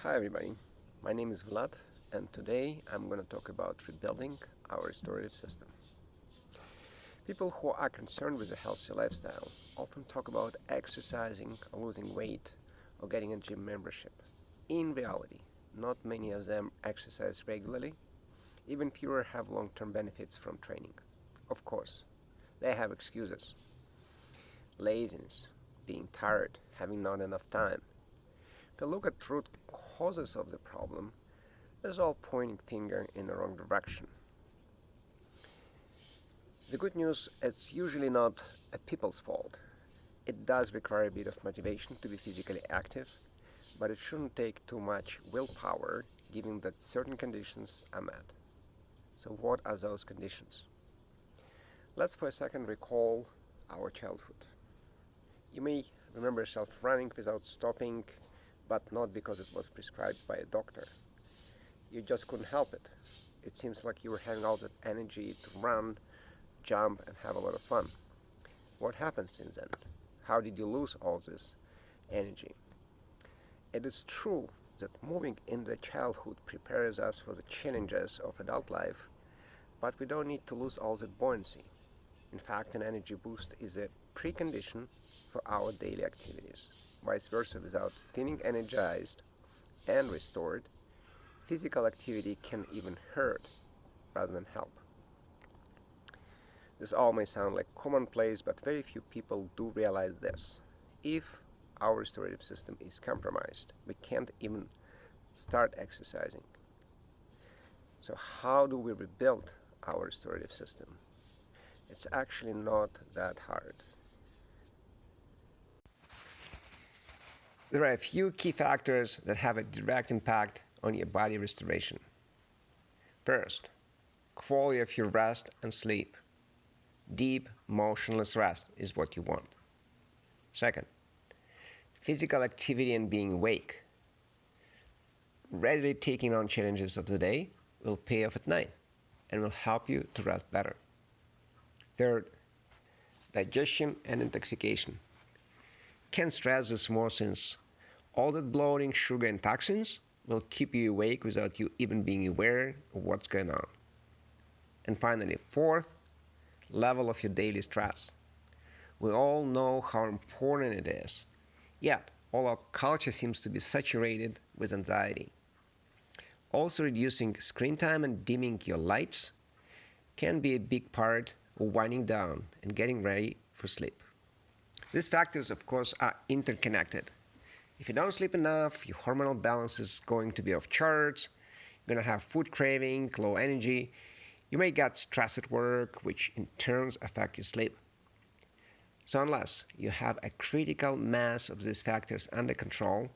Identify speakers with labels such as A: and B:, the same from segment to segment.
A: Hi everybody, my name is Vlad and today I'm going to talk about rebuilding our restorative system. People who are concerned with a healthy lifestyle often talk about exercising or losing weight or getting a gym membership. In reality, not many of them exercise regularly, even fewer have long-term benefits from training. Of course, they have excuses. Laziness, being tired, having not enough time. If you look at root causes of the problem, it's all pointing finger in the wrong direction. The good news, it's usually not a people's fault. It does require a bit of motivation to be physically active, but it shouldn't take too much willpower given that certain conditions are met. So what are those conditions? Let's for a second recall our childhood. You may remember yourself running without stopping, but not because it was prescribed by a doctor. You just couldn't help it. It seems like you were having all that energy to run, jump, and have a lot of fun. What happened since then? How did you lose all this energy? It is true that moving into childhood prepares us for the challenges of adult life, but we don't need to lose all that buoyancy. In fact, an energy boost is a precondition for our daily activities. Vice versa, without feeling energized and restored, physical activity can even hurt rather than help. This all may sound like commonplace, but very few people do realize this. If our restorative system is compromised, we can't even start exercising. So how do we rebuild our restorative system? It's actually not that hard. There are a few key factors that have a direct impact on your body restoration. First, quality of your rest and sleep. Deep, motionless rest is what you want. Second, physical activity and being awake. Readily taking on challenges of the day will pay off at night and will help you to rest better. Third, digestion and intoxication. Can't stress this more since all that bloating, sugar, and toxins will keep you awake without you even being aware of what's going on. And finally, fourth, level of your daily stress. We all know how important it is, yet all our culture seems to be saturated with anxiety. Also, reducing screen time and dimming your lights can be a big part of winding down and getting ready for sleep. These factors, of course, are interconnected. If you don't sleep enough, your hormonal balance is going to be off charts, you're going to have food craving, low energy, you may get stress at work, which in turn affect your sleep. So unless you have a critical mass of these factors under control,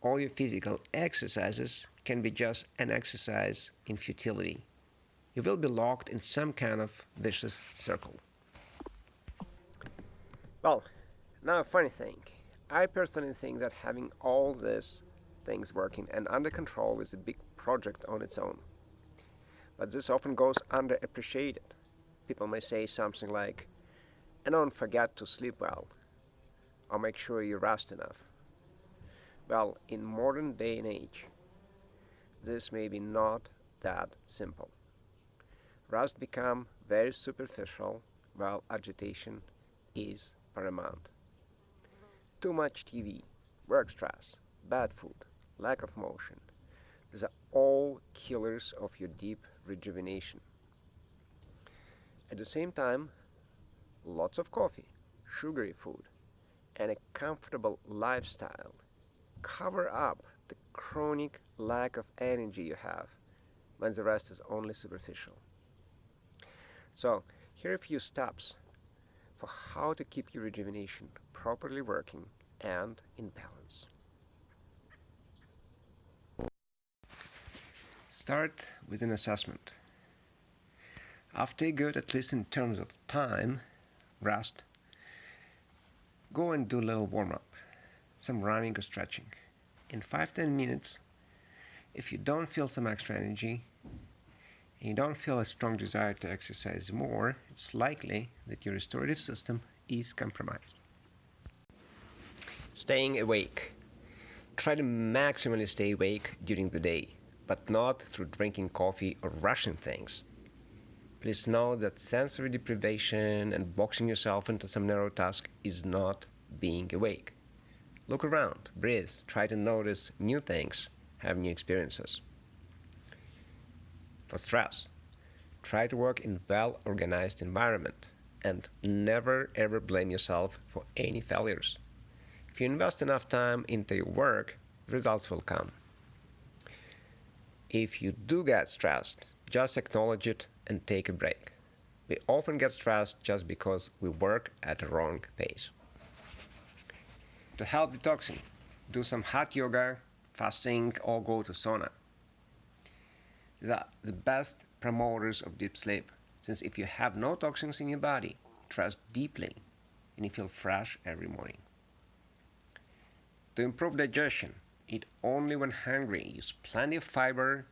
A: all your physical exercises can be just an exercise in futility. You will be locked in some kind of vicious circle. Well, now a funny thing. I personally think that having all these things working and under control is a big project on its own. But this often goes underappreciated. People may say something like, and don't forget to sleep well, or make sure you rest enough. Well, in modern day and age, this may be not that simple. Rest become very superficial while agitation is paramount. Too much TV, work stress, bad food, lack of motion. These are all killers of your deep rejuvenation. At the same time, lots of coffee, sugary food, and a comfortable lifestyle cover up the chronic lack of energy you have when the rest is only superficial. So, here are a few steps for how to keep your rejuvenation properly working and in balance. Start with an assessment. After you good, at least in terms of time, rest, go and do a little warm-up, some running or stretching. In 5-10 minutes, if you don't feel some extra energy, and you don't feel a strong desire to exercise more, it's likely that your restorative system is compromised. Staying awake. Try to maximally stay awake during the day, but not through drinking coffee or rushing things. Please know that sensory deprivation and boxing yourself into some narrow task is not being awake. Look around, breathe, try to notice new things, have new experiences. For stress, try to work in a well-organized environment and never ever blame yourself for any failures. If you invest enough time into your work, results will come. If you do get stressed, just acknowledge it and take a break. We often get stressed just because we work at a wrong pace. To help detoxing, do some hot yoga, fasting, or go to sauna. These are the best promoters of deep sleep, since if you have no toxins in your body, you rest deeply and you feel fresh every morning. To improve digestion, eat only when hungry. Use plenty of fiber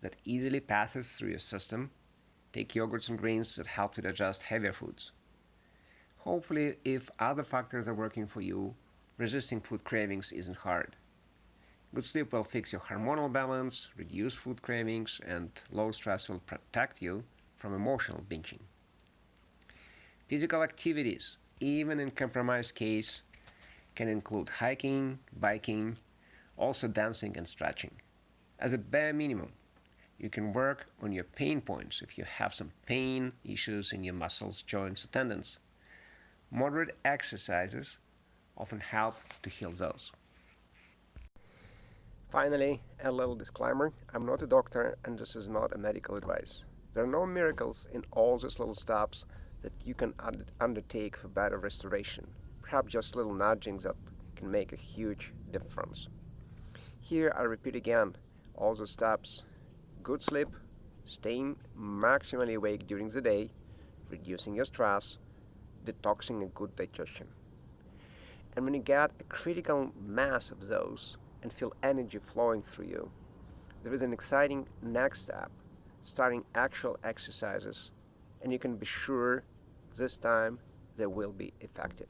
A: that easily passes through your system. Take yogurts and greens that help to digest heavier foods. Hopefully, if other factors are working for you, resisting food cravings isn't hard. Good sleep will fix your hormonal balance, reduce food cravings, and low stress will protect you from emotional binging. Physical activities, even in compromised case, can include hiking, biking, also dancing and stretching. As a bare minimum, you can work on your pain points if you have some pain issues in your muscles, joints, or tendons. Moderate exercises often help to heal those. Finally, a little disclaimer, I'm not a doctor and this is not a medical advice. There are no miracles in all these little steps that you can undertake for better restoration. Perhaps just little nudgings that can make a huge difference. Here I repeat again all the steps: good sleep, staying maximally awake during the day, reducing your stress, detoxing and good digestion. And when you get a critical mass of those and feel energy flowing through you, there is an exciting next step, starting actual exercises, and you can be sure this time they will be effective.